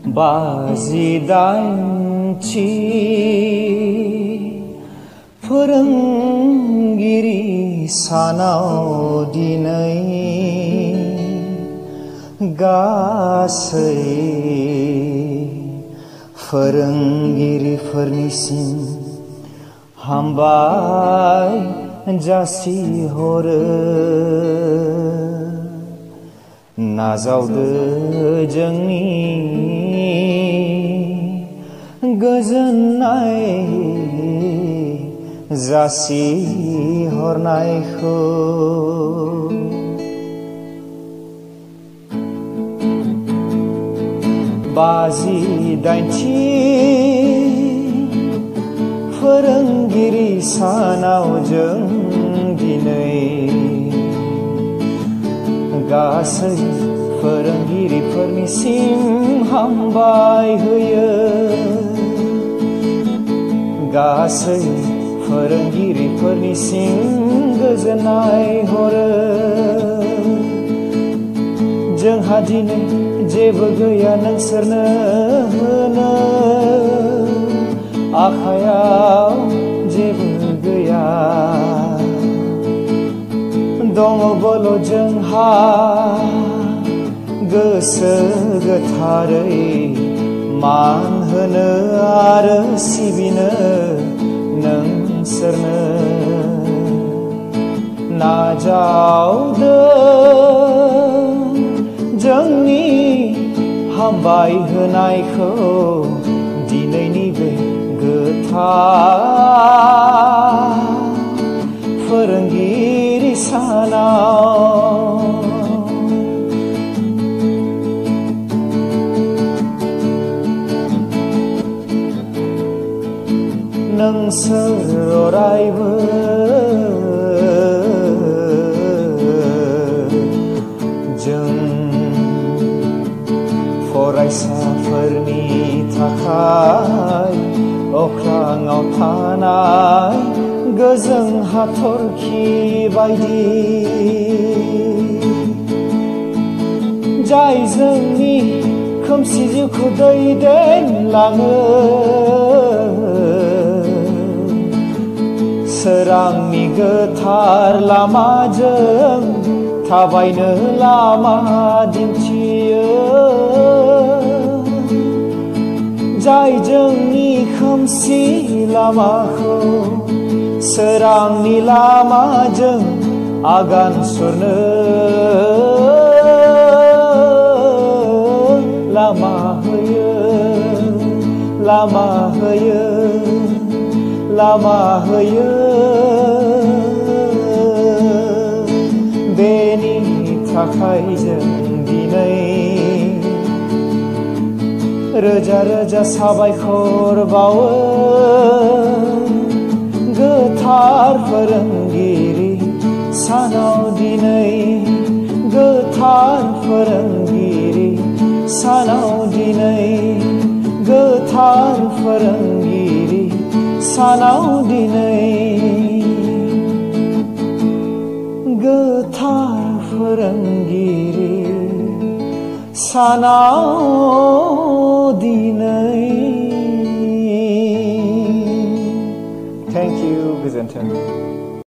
बाजिदाइनथि फोरोंगिरि सानाव दिनै गासै फोरोंगिरिफोरनिसिम हामबाय जासिहरो। नाजावदो जोंनि गोजोननाय जासिहरनायखौ। बाजिदाइनथि फोरोंगिरि सानाव जों दिनै गासै फोरोंगिरिफोरनिसिम हामबाय होयो। गासै फोरोंगिरिफोरनिसिम गोजोननाय हरो। जोंहा दिनै जेबो गैया नोंसोरनो होनो, आखायाव जेबो गैया। दङ बोल' जोंहा गोसो गोथारै मान होनो आरो सिबिनो नोंसोरनो। नाजावदो जोंनि हामबाय होनायखौ दिनैनि बे गोथार फोरोंगिरि सानाव। नोंसोर अरायबो जों फरायसाफोरनि थाखाय अख्राङाव थानाय गोजों हाथरखि बायदि, जाय जोंनि खोमसि जिउखौ दैदेनलाङो। सोरांनि गोथार लामाजों थाबायनो लामा दिन्थियो। जाय जोंनि खोमसि लामाखौ सोरांनि लामाजों आगान सुरनो लामा होयो, लामा होयो, लामा होयो। बेनि थाखाय जों दिनै रोजा रोजा साबायखर बावो। गोथार फोरोंगिरि सानाव दिनै, गोथार फोरोंगिरि सानाव दिनै, गोथार फोरोंगिरि सानाव दिनै, गोथार फोरोंगिरि सानाव दिनै। Thank you, गोजोन्थों।